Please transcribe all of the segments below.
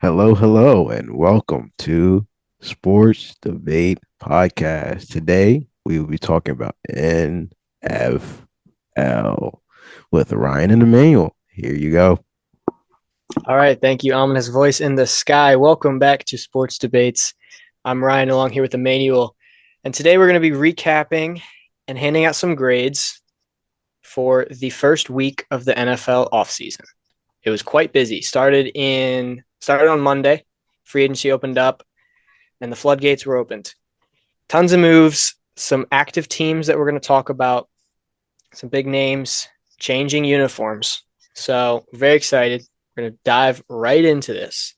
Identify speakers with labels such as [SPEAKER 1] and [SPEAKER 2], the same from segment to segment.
[SPEAKER 1] Hello, hello, and welcome to Sports Debate Podcast. Today, we will be talking about NFL with Ryne and Emmanuel. Here you go.
[SPEAKER 2] All right, thank you, ominous voice in the sky. Welcome back to Sports Debates. I'm Ryan, along here with Emmanuel, and today we're going to be recapping and handing out some grades for the first week of the NFL offseason. It was quite busy. Started on Monday. Free agency opened up, and the floodgates were opened. Tons of moves, some active teams that we're going to talk about, some big names, changing uniforms. So very excited. We're going to dive right into this.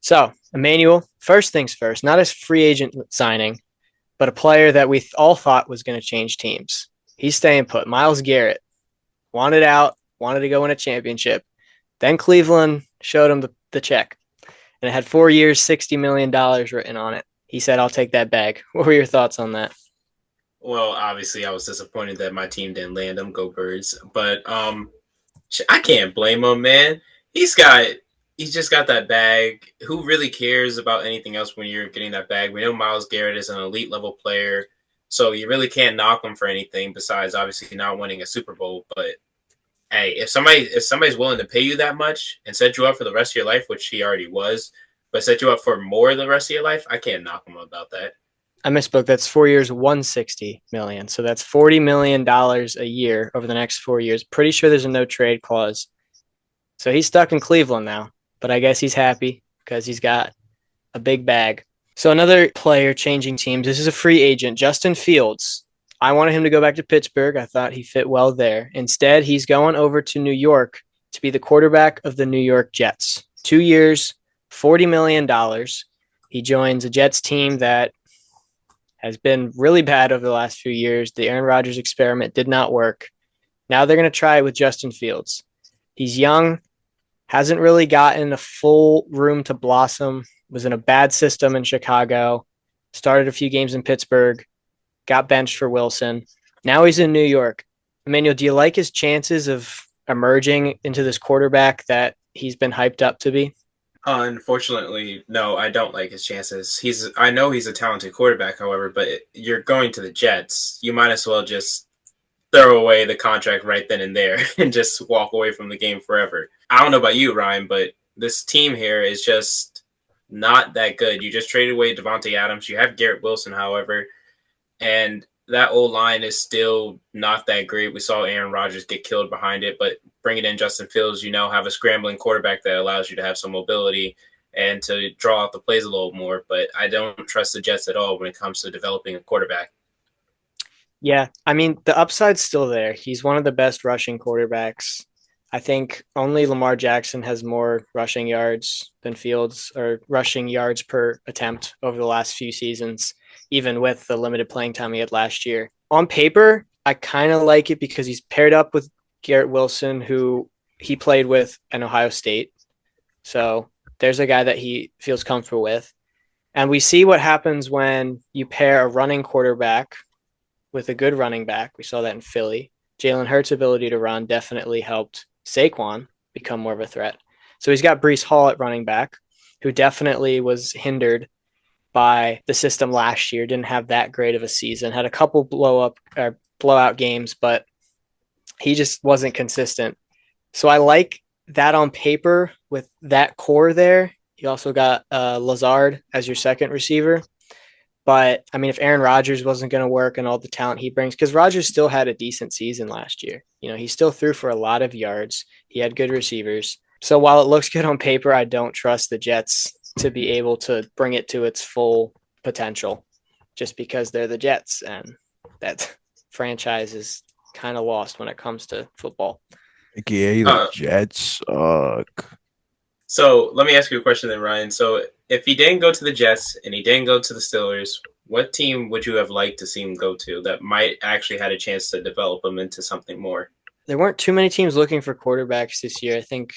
[SPEAKER 2] So, Emmanuel, first things first, not a free agent signing, but a player that we all thought was going to change teams. He's staying put. Myles Garrett wanted out, wanted to go win a championship. Then Cleveland showed him the check, and it had 4 years, $60 million written on it. He said, I'll take that bag. What were your thoughts on that?
[SPEAKER 3] Well, obviously, I was disappointed that my team didn't land him. Go Birds! But I can't blame him, man. He's got he's just got that bag. Who really cares about anything else when you're getting that bag? We know Myles Garrett is an elite level player, so you really can't knock him for anything besides obviously not winning a Super Bowl. But hey, if somebody's willing to pay you that much and set you up for the rest of your life, which he already was, but set you up for more the rest of your life, I can't knock him about that.
[SPEAKER 2] I misspoke. That's 4 years, 160 million. So that's $40 million a year over the next 4 years. Pretty sure there's a no trade clause. So he's stuck in Cleveland now, but I guess he's happy because he's got a big bag. So another player changing teams. This is a free agent, Justin Fields. I wanted him to go back to Pittsburgh. I thought he fit well there. Instead, he's going over to New York to be the quarterback of the New York Jets. 2 years, $40 million. He joins a Jets team that has been really bad over the last few years. The Aaron Rodgers experiment did not work. Now they're going to try it with Justin Fields. He's young, hasn't really gotten a full room to blossom, was in a bad system in Chicago, started a few games in Pittsburgh, got benched for Wilson. Now he's in New York. Emmanuel, do you like his chances of emerging into this quarterback that he's been hyped up to be?
[SPEAKER 3] Unfortunately, no, I don't like his chances. I know he's a talented quarterback, however, but you're going to the Jets. You might as well just throw away the contract right then and there and just walk away from the game forever. I don't know about you, Ryan, but this team here is just not that good. You just traded away Devontae Adams. You have Garrett Wilson, however, and that old line is still not that great. We saw Aaron Rodgers get killed behind it, but bringing in Justin Fields, have a scrambling quarterback that allows you to have some mobility and to draw out the plays a little more. But I don't trust the Jets at all when it comes to developing a quarterback.
[SPEAKER 2] Yeah, I mean, the upside's still there. He's one of the best rushing quarterbacks. I think only Lamar Jackson has more rushing yards than Fields, or rushing yards per attempt over the last few seasons, even with the limited playing time he had last year. On paper, I kind of like it because he's paired up with Garrett Wilson, who he played with at Ohio State. So there's a guy that he feels comfortable with. And we see what happens when you pair a running quarterback with a good running back. We saw that in Philly. Jalen Hurts' ability to run definitely helped Saquon become more of a threat. So he's got Breece Hall at running back, who definitely was hindered by the system last year. Didn't have that great of a season. Had a couple blowout games, but he just wasn't consistent. So I like that on paper with that core there. You also got Lazard as your second receiver. But I mean, if Aaron Rodgers wasn't going to work and all the talent he brings, because Rodgers still had a decent season last year. He still threw for a lot of yards. He had good receivers. So while it looks good on paper, I don't trust the Jets to be able to bring it to its full potential just because they're the Jets, and that franchise is kind of lost when it comes to football.
[SPEAKER 1] Yeah, the
[SPEAKER 3] Uh,
[SPEAKER 1] Jets suck.
[SPEAKER 3] so let me ask you a question then, Ryan. So if he didn't go to the Jets and he didn't go to the Steelers, what team would you have liked to see him go to that might actually had a chance to develop him into something more?
[SPEAKER 2] There weren't too many teams looking for quarterbacks this year. I think,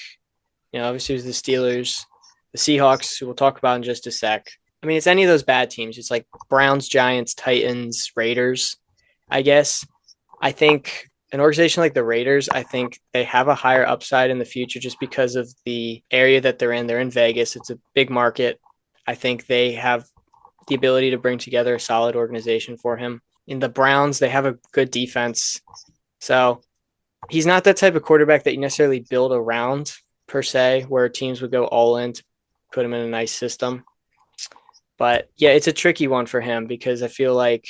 [SPEAKER 2] obviously it was the Steelers, the Seahawks, who we'll talk about in just a sec. I mean, it's any of those bad teams. It's like Browns, Giants, Titans, Raiders, I guess. I think an organization like the Raiders, I think they have a higher upside in the future just because of the area that they're in. They're in Vegas. It's a big market. I think they have the ability to bring together a solid organization for him. In the Browns, they have a good defense. So he's not that type of quarterback that you necessarily build around per se, where teams would go all in to put him in a nice system. But yeah, it's a tricky one for him because I feel like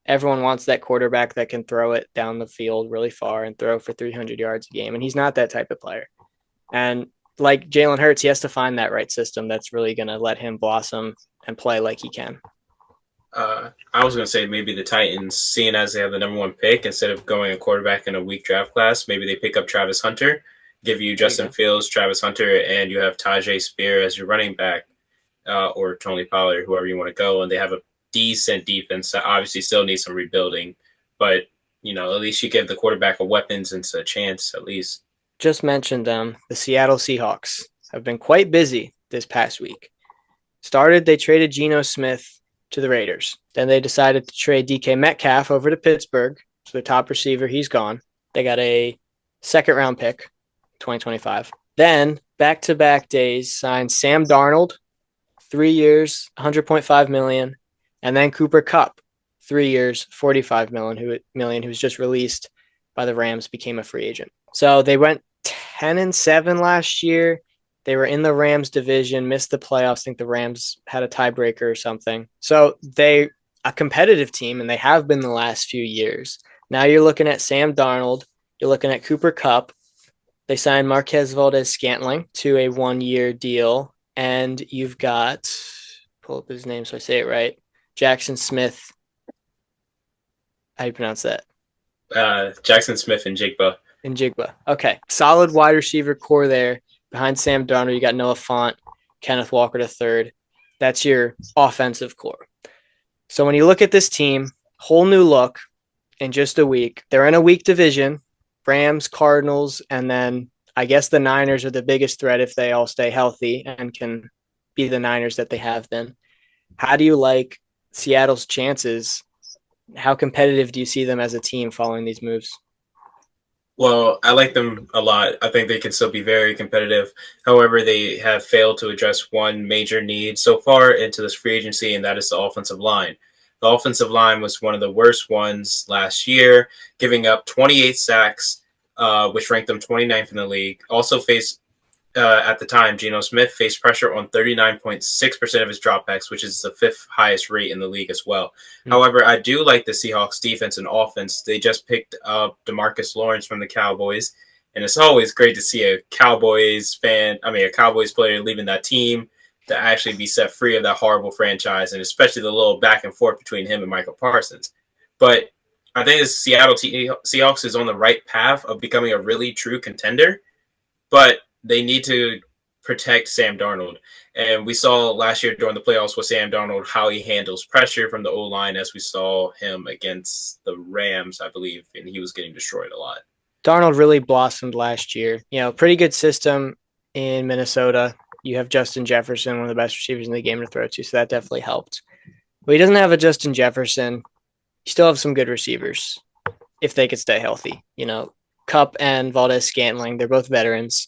[SPEAKER 2] everyone wants that quarterback that can throw it down the field really far and throw for 300 yards a game. And he's not that type of player. And like Jalen Hurts, he has to find that right system that's really going to let him blossom and play like he can.
[SPEAKER 3] I was going to say maybe the Titans, seeing as they have the number 1 pick, instead of going a quarterback in a weak draft class, maybe they pick up Travis Hunter, give you Justin Fields, Travis Hunter, and you have Tajay Spear as your running back, or Tony Pollard, whoever you want to go, and they have a decent defense that obviously still needs some rebuilding, but at least you give the quarterback a weapons and a chance at least.
[SPEAKER 2] Just mentioned them. The Seattle Seahawks have been quite busy this past week. They traded Geno Smith to the Raiders. Then they decided to trade DK Metcalf over to Pittsburgh. So their top receiver, he's gone. They got a second-round pick, 2025. Then, back-to-back days, signed Sam Darnold, 3 years, $100.5 million, and then Cooper Kupp, 3 years, $45 million, who was just released by the Rams, became a free agent. So they went 10-7 last year. They were in the Rams division, missed the playoffs. I think the Rams had a tiebreaker or something. So they a competitive team, and they have been the last few years. Now you're looking at Sam Darnold. You're looking at Cooper Kupp. They signed Marquez Valdez-Scantling to a 1-year deal. And you've got, pull up his name so I say it right, Jackson Smith. How do you pronounce that?
[SPEAKER 3] Jackson Smith and
[SPEAKER 2] Njigba. Okay. Solid wide receiver core there. Behind Sam Darnold, you got Noah Fant, Kenneth Walker III. That's your offensive core. So when you look at this team, whole new look in just a week. They're in a weak division, Rams, Cardinals, and then I guess the Niners are the biggest threat if they all stay healthy and can be the Niners that they have been. How do you like Seattle's chances? How competitive do you see them as a team following these moves?
[SPEAKER 3] Well, I like them a lot. I think they can still be very competitive. However, they have failed to address one major need so far into this free agency, and that is the offensive line. The offensive line was one of the worst ones last year, giving up 28 sacks, which ranked them 29th in the league. Also faced, at the time, Geno Smith faced pressure on 39.6% of his dropbacks, which is the 5th highest rate in the league as well. Mm-hmm. However, I do like the Seahawks defense and offense. They just picked up DeMarcus Lawrence from the Cowboys, and it's always great to see a Cowboys player leaving that team to actually be set free of that horrible franchise, and especially the little back and forth between him and Michael Parsons. But I think the Seattle Seahawks is on the right path of becoming a really true contender, but they need to protect Sam Darnold. And we saw last year during the playoffs with Sam Darnold how he handles pressure from the O-line, as we saw him against the Rams, I believe, and he was getting destroyed a lot.
[SPEAKER 2] Darnold really blossomed last year. Pretty good system in Minnesota. You have Justin Jefferson, one of the best receivers in the game to throw to, so that definitely helped. But he doesn't have a Justin Jefferson. You still have some good receivers if they could stay healthy. Kupp and Valdez-Scantling, they're both veterans,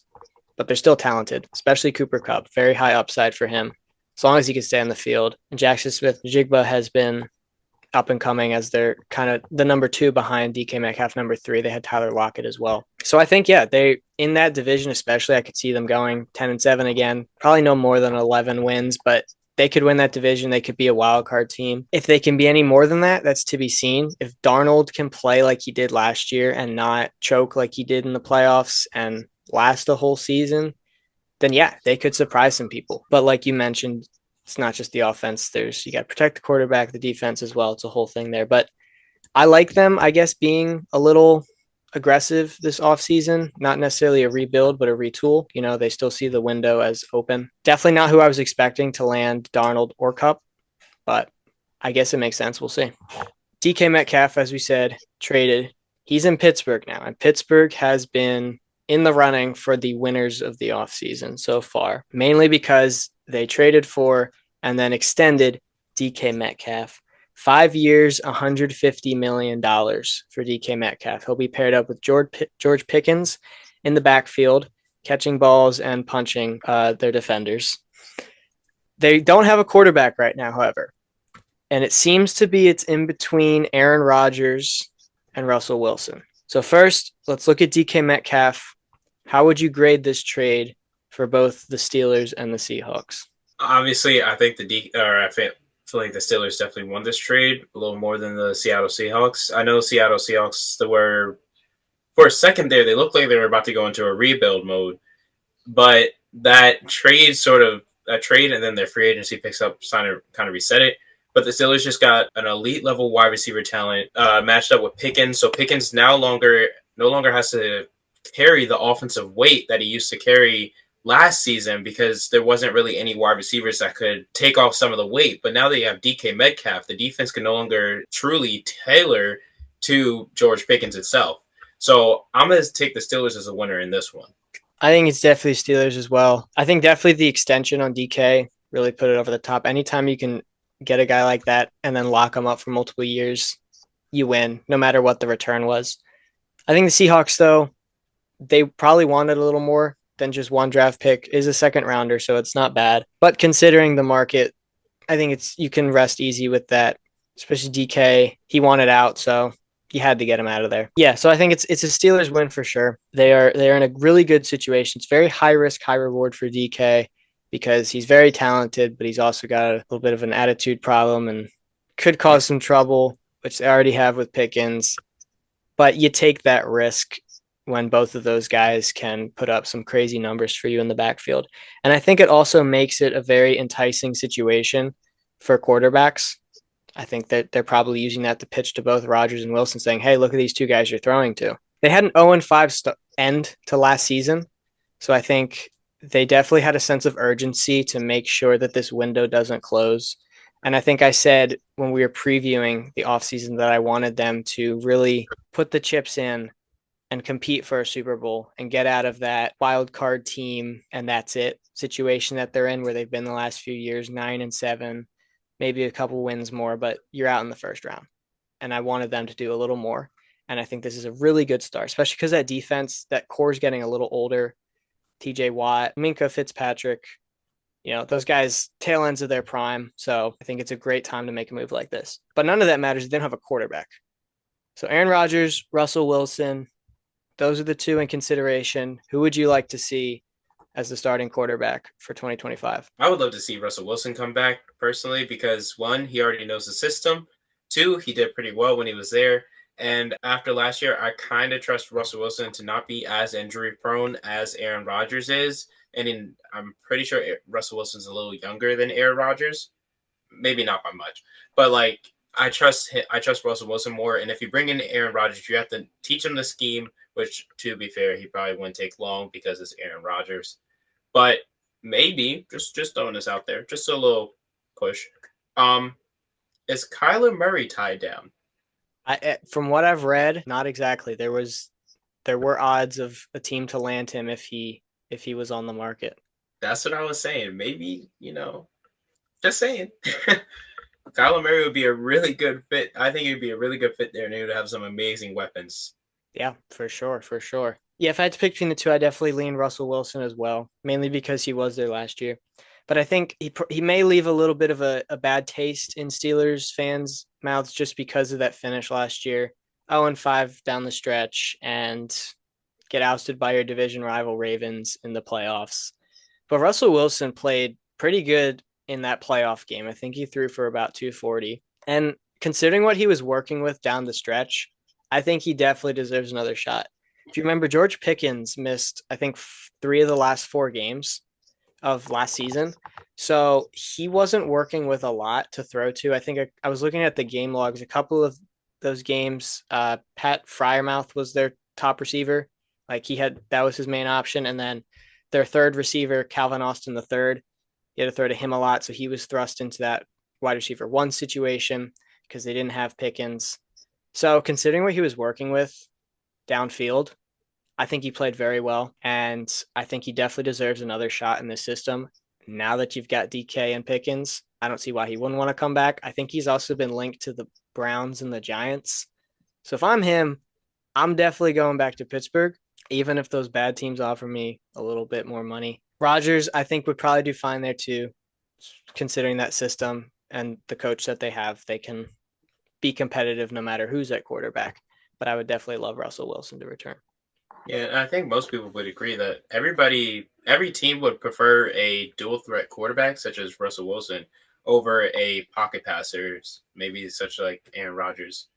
[SPEAKER 2] but they're still talented, especially Cooper Kupp. Very high upside for him, as long as he can stay on the field. And Jackson Smith-Njigba has been up and coming as they're kind of the number 2 behind DK Metcalf, number 3. They had Tyler Lockett as well. So I think, they in that division especially, I could see them going 10-7 again. Probably no more than 11 wins, but they could win that division. They could be a wild card team. If they can be any more than that, that's to be seen. If Darnold can play like he did last year and not choke like he did in the playoffs and last a whole season, then they could surprise some people. But like you mentioned, it's not just the offense. You got to protect the quarterback, the defense as well. It's a whole thing there. But I like them, I guess, being a little aggressive this offseason. Not necessarily a rebuild, but a retool. They still see the window as open. Definitely not who I was expecting to land Darnold or Kupp, but I guess it makes sense. We'll see. DK Metcalf, as we said, traded. He's in Pittsburgh now, and Pittsburgh has been in the running for the winners of the offseason so far, mainly because they traded for and then extended DK Metcalf 5 years, $150 million for DK Metcalf. He'll be paired up with George Pickens in the backfield, catching balls and punching their defenders. They don't have a quarterback right now, however. And it seems to be it's in between Aaron Rodgers and Russell Wilson. So first, let's look at DK Metcalf. How would you grade this trade for both the Steelers and the Seahawks?
[SPEAKER 3] Obviously, I think I feel like the Steelers definitely won this trade a little more than the Seattle Seahawks. I know Seattle Seahawks were for a second there they looked like they were about to go into a rebuild mode, but that trade and then their free agency picks up kind of reset it. But the Steelers just got an elite level wide receiver talent matched up with Pickens, so Pickens no longer has to carry the offensive weight that he used to carry last season because there wasn't really any wide receivers that could take off some of the weight. But now that you have DK Metcalf, the defense can no longer truly tailor to George Pickens itself. So I'm going to take the Steelers as a winner in this one.
[SPEAKER 2] I think it's definitely Steelers as well. I think definitely the extension on DK really put it over the top. Anytime you can get a guy like that and then lock him up for multiple years, you win, no matter what the return was. I think the Seahawks, though, they probably wanted a little more than just one draft pick. Is a second rounder, so it's not bad. But considering the market, I think you can rest easy with that, especially DK. He wanted out, so you had to get him out of there. Yeah, so I think it's a Steelers win for sure. They are in a really good situation. It's very high risk, high reward for DK because he's very talented, but he's also got a little bit of an attitude problem and could cause some trouble, which they already have with Pickens. But you take that risk when both of those guys can put up some crazy numbers for you in the backfield. And I think it also makes it a very enticing situation for quarterbacks. I think that they're probably using that to pitch to both Rodgers and Wilson, saying, hey, look at these two guys you're throwing to. They had an 0-5 end to last season, so I think they definitely had a sense of urgency to make sure that this window doesn't close. And I think I said when we were previewing the offseason that I wanted them to really put the chips in and compete for a Super Bowl and get out of that wild card team and that's it situation that they're in where they've been the last few years, 9-7, maybe a couple wins more, but you're out in the first round. And I wanted them to do a little more. And I think this is a really good start, especially because that defense, that core is getting a little older. TJ Watt, Minkah Fitzpatrick, those guys, tail ends of their prime. So I think it's a great time to make a move like this. But none of that matters. They don't have a quarterback. So Aaron Rodgers, Russell Wilson, those are the two in consideration. Who would you like to see as the starting quarterback for 2025?
[SPEAKER 3] I would love to see Russell Wilson come back personally because, one, he already knows the system. Two, he did pretty well when he was there. And after last year, I kind of trust Russell Wilson to not be as injury prone as Aaron Rodgers is. And I'm pretty sure Russell Wilson's a little younger than Aaron Rodgers. Maybe not by much. But, I trust Russell Wilson more. And if you bring in Aaron Rodgers, you have to teach him the scheme, which, to be fair, he probably wouldn't take long because it's Aaron Rodgers. But maybe, just throwing this out there, just a little push. Is Kyler Murray tied down?
[SPEAKER 2] From what I've read, not exactly. There were odds of a team to land him if he was on the market.
[SPEAKER 3] That's what I was saying. Maybe, just saying. Kyler Murray would be a really good fit. I think he'd be a really good fit there, and he would have some amazing weapons.
[SPEAKER 2] Yeah, for sure. Yeah, if I had to pick between the two, I definitely lean Russell Wilson as well, mainly because he was there last year. But I think he may leave a little bit of a bad taste in Steelers fans' mouths just because of that finish last year. 0-5 down the stretch and get ousted by your division rival Ravens in the playoffs. But Russell Wilson played pretty good in that playoff game. I think he threw for about 240. And considering what he was working with down the stretch, I think he definitely deserves another shot. If you remember, George Pickens missed, I think, 3 of the last 4 games of last season. So he wasn't working with a lot to throw to. I think I was looking at the game logs. A couple of those games, Pat Freiermuth was their top receiver. That was his main option. And then their third receiver, Calvin Austin III, he had to throw to him a lot. So he was thrust into that wide receiver 1 situation because they didn't have Pickens. So considering what he was working with downfield, I think he played very well. And I think he definitely deserves another shot in this system. now that you've got DK and Pickens, I don't see why he wouldn't want to come back. I think he's also been linked to the Browns and the Giants. So if I'm him, I'm definitely going back to Pittsburgh, even if those bad teams offer me a little bit more money. Rodgers, I think, would probably do fine there too, considering that system and the coach that they have. They can be competitive no matter who's at quarterback. But I would definitely love Russell Wilson to return.
[SPEAKER 3] Yeah, and I think most people would agree that every team would prefer a dual threat quarterback such as Russell Wilson over a pocket passers, maybe such like Aaron Rodgers,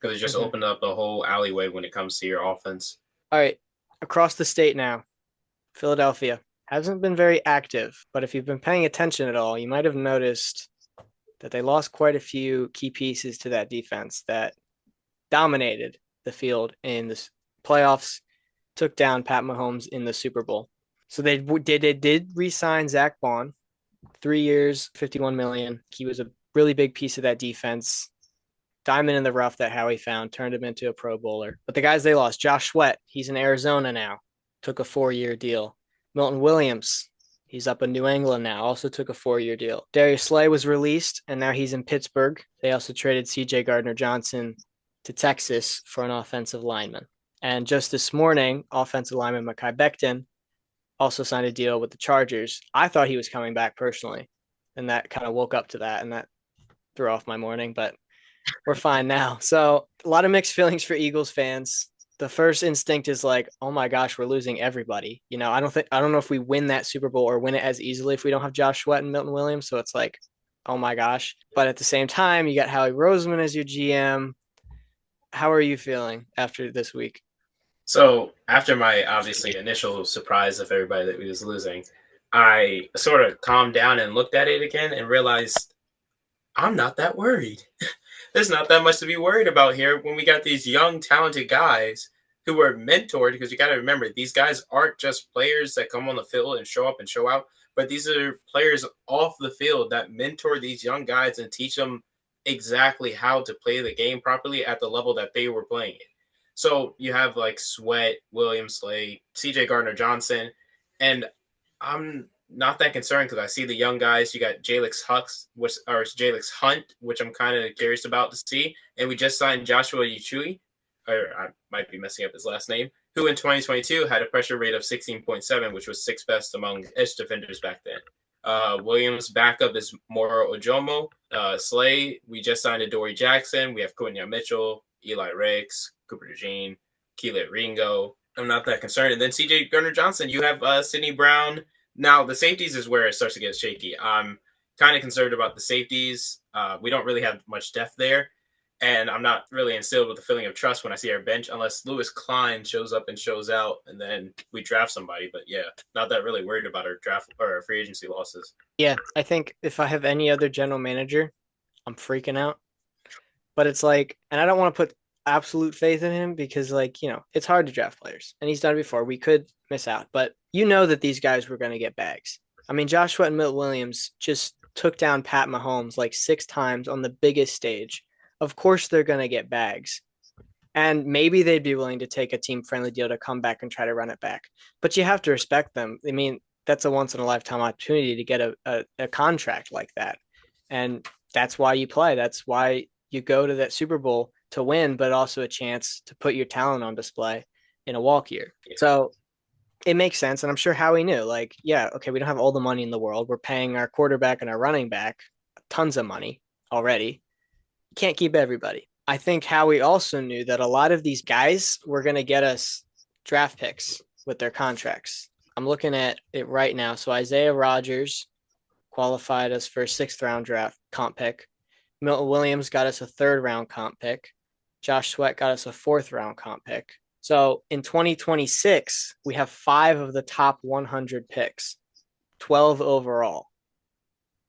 [SPEAKER 3] because it just opened up the whole alleyway when it comes to your offense.
[SPEAKER 2] All right, across the state now, Philadelphia hasn't been very active, but if you've been paying attention at all, you might have noticed that they lost quite a few key pieces to that defense that dominated the field in the playoffs, took down Pat Mahomes in the Super Bowl. So they did re-sign Zach Bond, 3 years, $51 million. He was a really big piece of that defense. Diamond in the rough that Howie found, turned him into a Pro Bowler. But the guys they lost, Josh Sweat, he's in Arizona now, took a 4-year deal. Milton Williams, he's up in New England now, also took a 4-year deal. Darius Slay was released, and now he's in Pittsburgh. They also traded C.J. Gardner-Johnson to Texas for an offensive lineman. And just this morning, offensive lineman Mekhi Becton also signed a deal with the Chargers. I thought he was coming back personally, and that kind of woke up to that, and that threw off my morning, but we're fine now. So a lot of mixed feelings for Eagles fans. The first instinct is like, oh my gosh, we're losing everybody. You know, I don't know if we win that Super Bowl or win it as easily if we don't have Josh Sweat and Milton Williams. So it's like, oh my gosh. But at the same time, you got Howie Roseman as your GM. How are you feeling after this week?
[SPEAKER 3] So after my obviously initial surprise of everybody that we was losing, I sort of calmed down and looked at it again and realized I'm not that worried. There's not that much to be worried about here when we got these young, talented guys who were mentored, because you got to remember, these guys aren't just players that come on the field and show up and show out, but these are players off the field that mentor these young guys and teach them exactly how to play the game properly at the level that they were playing it. So you have like Sweat, Williams, Slay, CJ Gardner-Johnson, and I'm not that concerned because I see the young guys. You got Jalex Hunt, which I'm kind of curious about to see. And we just signed Joshua Uchui, or I might be messing up his last name, who in 2022 had a pressure rate of 16.7, which was sixth best among edge defenders back then. Williams' backup is Moro Ojomo. Slay, we just signed Adoree Jackson. We have Quinton Mitchell, Eli Ricks, Cooper DeJean, Keelan Ringo. I'm not that concerned. And then CJ Gardner-Johnson, you have Sidney Brown. Now, the safeties is where it starts to get shaky. I'm kind of concerned about the safeties. We don't really have much depth there. And I'm not really instilled with a feeling of trust when I see our bench, unless Lewis Klein shows up and shows out, and then we draft somebody. But yeah, not that really worried about our draft or our free agency losses.
[SPEAKER 2] Yeah, I think if I have any other general manager, I'm freaking out. But it's like, and I don't want to put absolute faith in him because, like, you know, it's hard to draft players, and he's done it before. We could miss out, but you know that these guys were going to get bags. I mean, Joshua and Milton Williams just took down Pat Mahomes like 6 times on the biggest stage. Of course, they're going to get bags. And maybe they'd be willing to take a team-friendly deal to come back and try to run it back. But you have to respect them. I mean, that's a once-in-a-lifetime opportunity to get a contract like that. And that's why you play. That's why you go to that Super Bowl to win, but also a chance to put your talent on display in a walk year. Yeah. So it makes sense. And I'm sure Howie knew, like, yeah, okay, we don't have all the money in the world. We're paying our quarterback and our running back tons of money already. Can't keep everybody. I think Howie also knew that a lot of these guys were going to get us draft picks with their contracts. I'm looking at it right now. So Isaiah Rodgers qualified us for a 6th round draft comp pick. Milton Williams got us a 3rd round comp pick. Josh Sweat got us a 4th round comp pick. So in 2026, we have 5 of the top 100 picks, 12 overall.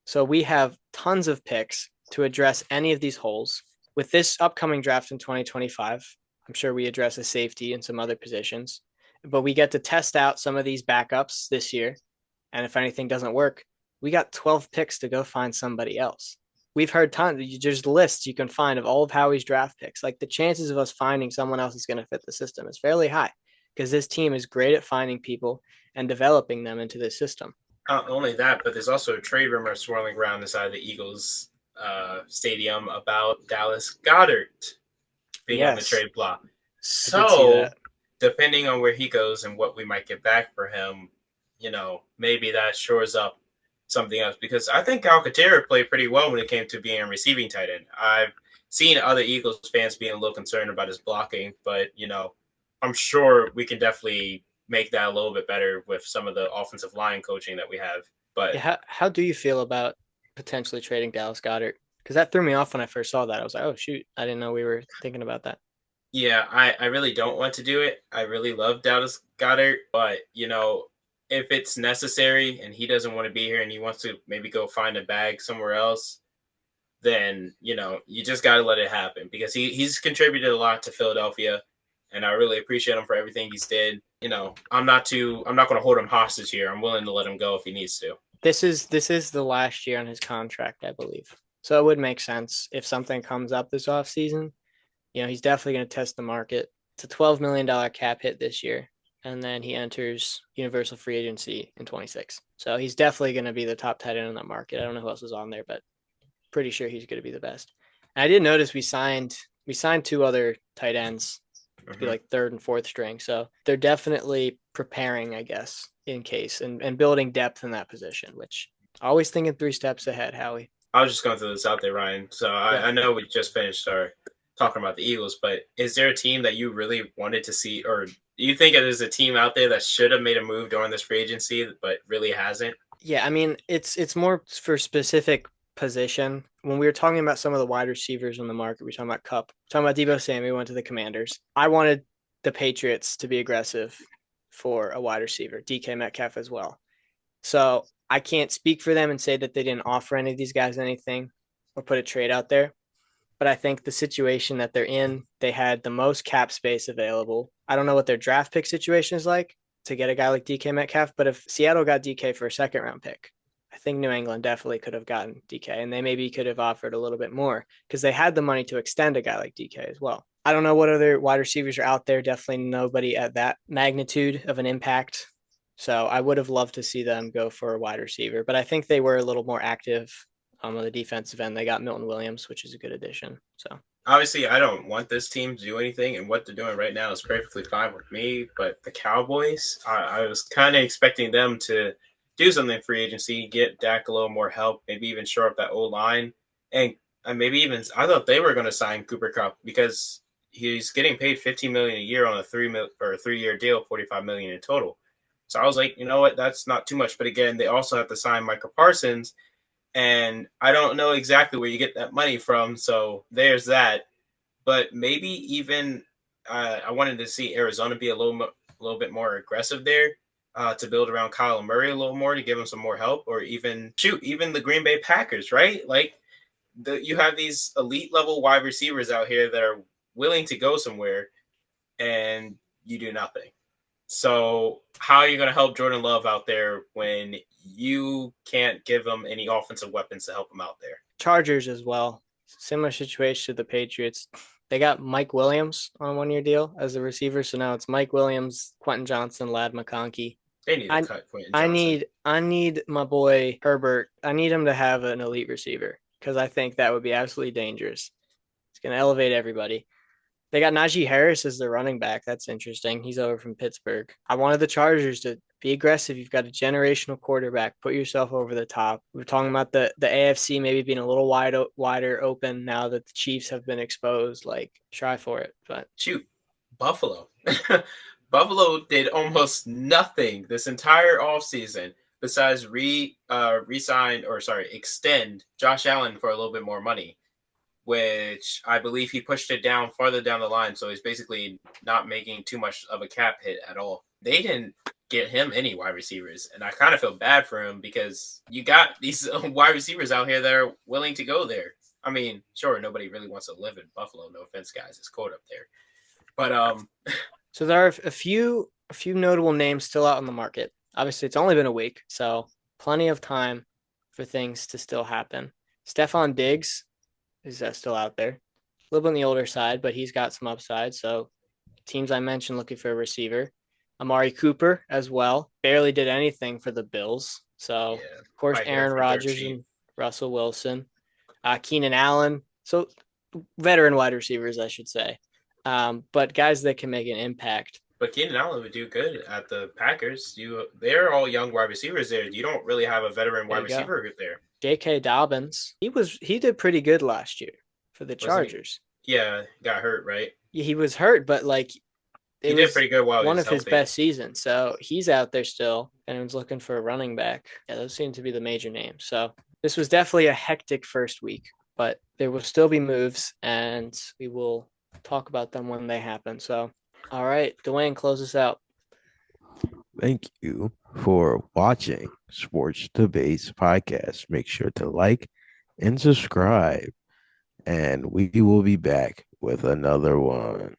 [SPEAKER 2] So we have tons of picks to address any of these holes. With this upcoming draft in 2025, I'm sure we address a safety and some other positions, but we get to test out some of these backups this year. And if anything doesn't work, we got 12 picks to go find somebody else. We've heard tons. There's lists you can find of all of Howie's draft picks. Like, the chances of us finding someone else is going to fit the system is fairly high because this team is great at finding people and developing them into this system.
[SPEAKER 3] Not only that, but there's also a trade rumor swirling around inside the Eagles stadium about Dallas Goedert being on the
[SPEAKER 2] Yes,
[SPEAKER 3] trade block.
[SPEAKER 2] I did see
[SPEAKER 3] So,
[SPEAKER 2] that.
[SPEAKER 3] depending on where he goes and what we might get back for him, maybe that shores up something else. Because I think Alcantara played pretty well when it came to being a receiving tight end. I've seen other Eagles fans being a little concerned about his blocking, but I'm sure we can definitely make that a little bit better with some of the offensive line coaching that we have. But
[SPEAKER 2] Yeah, how do you feel about potentially trading Dallas Goedert? Because that threw me off when I first saw that. I was like, oh shoot, I didn't know we were thinking about that.
[SPEAKER 3] yeah, I really don't want to do it. I really love Dallas Goddard, but if it's necessary and he doesn't want to be here and he wants to maybe go find a bag somewhere else, then you just got to let it happen because he's contributed a lot to Philadelphia, and I really appreciate him for everything he's did. I'm not going to hold him hostage here. I'm willing to let him go if he needs to.
[SPEAKER 2] This is the last year on his contract, I believe. So it would make sense if something comes up this offseason. He's definitely going to test the market. It's a $12 million cap hit this year, and then he enters universal free agency in 26. So he's definitely going to be the top tight end in that market. I don't know who else is on there, but pretty sure he's going to be the best. And I did notice we signed two other tight ends to be like third and fourth string. So they're definitely preparing, I guess, in case and building depth in that position, which always thinking 3 steps ahead, Howie.
[SPEAKER 3] I was just going to throw this out there, Ryan. So
[SPEAKER 2] Yeah.
[SPEAKER 3] I know we just finished our talking about the Eagles, but is there a team that you really wanted to see, or do you think there's a team out there that should have made a move during this free agency but really hasn't?
[SPEAKER 2] Yeah, I mean, it's more for specific position. When we were talking about some of the wide receivers in the market, we were talking about Cup, talking about Debo Samuel, went to the Commanders. I wanted the Patriots to be aggressive for a wide receiver, DK Metcalf as well. So I can't speak for them and say that they didn't offer any of these guys anything or put a trade out there. But I think the situation that they're in, they had the most cap space available. I don't know what their draft pick situation is like to get a guy like DK Metcalf, but if Seattle got DK for a second round pick, I think New England definitely could have gotten DK, and they maybe could have offered a little bit more because they had the money to extend a guy like DK as well. I don't know what other wide receivers are out there. Definitely nobody at that magnitude of an impact. So I would have loved to see them go for a wide receiver, but I think they were a little more active on the defensive end. They got Milton Williams, which is a good addition. So
[SPEAKER 3] Obviously, I don't want this team to do anything, and what they're doing right now is perfectly fine with me. But the Cowboys, I was kind of expecting them to do something in free agency, get Dak a little more help, maybe even shore up that old line, and maybe even I thought they were going to sign Cooper Cup because he's getting paid $15 million a year on a 3-year deal, $45 million in total. So I was like, you know what, that's not too much. But again, they also have to sign Michael Parsons, and I don't know exactly where you get that money from. So there's that. But maybe even I wanted to see Arizona be a little bit more aggressive there to build around Kyle Murray a little more to give him some more help, or even the Green Bay Packers, right? Like you have these elite level wide receivers out here that are willing to go somewhere, and you do nothing. So how are you going to help Jordan Love out there when you can't give him any offensive weapons to help him out there?
[SPEAKER 2] Chargers as well. Similar situation to the Patriots. They got Mike Williams on a 1-year deal as a receiver. So now it's Mike Williams, Quentin Johnson, Lad McConkey.
[SPEAKER 3] They need to
[SPEAKER 2] I
[SPEAKER 3] cut Quentin
[SPEAKER 2] I
[SPEAKER 3] Johnson.
[SPEAKER 2] need my boy Herbert. I need him to have an elite receiver because I think that would be absolutely dangerous. It's gonna elevate everybody. They got Najee Harris as their running back. That's interesting. He's over from Pittsburgh. I wanted the Chargers to be aggressive. You've got a generational quarterback. Put yourself over the top. We're talking about the AFC maybe being a little wider open now that the Chiefs have been exposed. Like, try for it. But
[SPEAKER 3] Shoot, Buffalo. Buffalo did almost nothing this entire offseason besides extend Josh Allen for a little bit more money, which I believe he pushed it down farther down the line. So he's basically not making too much of a cap hit at all. They didn't get him any wide receivers, and I kind of feel bad for him because you got these wide receivers out here that are willing to go there. I mean, sure, nobody really wants to live in Buffalo. No offense, guys, it's cold up there. But
[SPEAKER 2] so there are a few notable names still out on the market. Obviously, it's only been a week, so plenty of time for things to still happen. Stephon Diggs is still out there. A little bit on the older side, but he's got some upside. So teams I mentioned looking for a receiver. Amari Cooper as well. Barely did anything for the Bills. So,
[SPEAKER 3] Yeah,
[SPEAKER 2] of course,
[SPEAKER 3] I get him
[SPEAKER 2] Aaron
[SPEAKER 3] for dirt
[SPEAKER 2] Rodgers
[SPEAKER 3] cheap.
[SPEAKER 2] and Russell Wilson. Keenan Allen. So, veteran wide receivers, I should say. But guys that can make an impact.
[SPEAKER 3] But Keenan Allen would do good at the Packers. They're all young wide receivers there. You don't really have a veteran
[SPEAKER 2] There
[SPEAKER 3] wide
[SPEAKER 2] you go.
[SPEAKER 3] receiver there.
[SPEAKER 2] J.K. Dobbins. He did pretty good last year for the
[SPEAKER 3] Wasn't he?
[SPEAKER 2] Chargers.
[SPEAKER 3] Yeah, got hurt, right?
[SPEAKER 2] He was hurt, but like
[SPEAKER 3] He
[SPEAKER 2] it
[SPEAKER 3] did
[SPEAKER 2] was
[SPEAKER 3] pretty good while he
[SPEAKER 2] one
[SPEAKER 3] was
[SPEAKER 2] of his
[SPEAKER 3] healthy.
[SPEAKER 2] best seasons. So he's out there still, and was looking for a running back. Yeah, those seem to be the major names. So this was definitely a hectic first week, but there will still be moves, and we will talk about them when they happen. So, all right, Dwayne, close us out.
[SPEAKER 1] Thank you for watching Sports Debates Podcast. Make sure to like and subscribe, and we will be back with another one.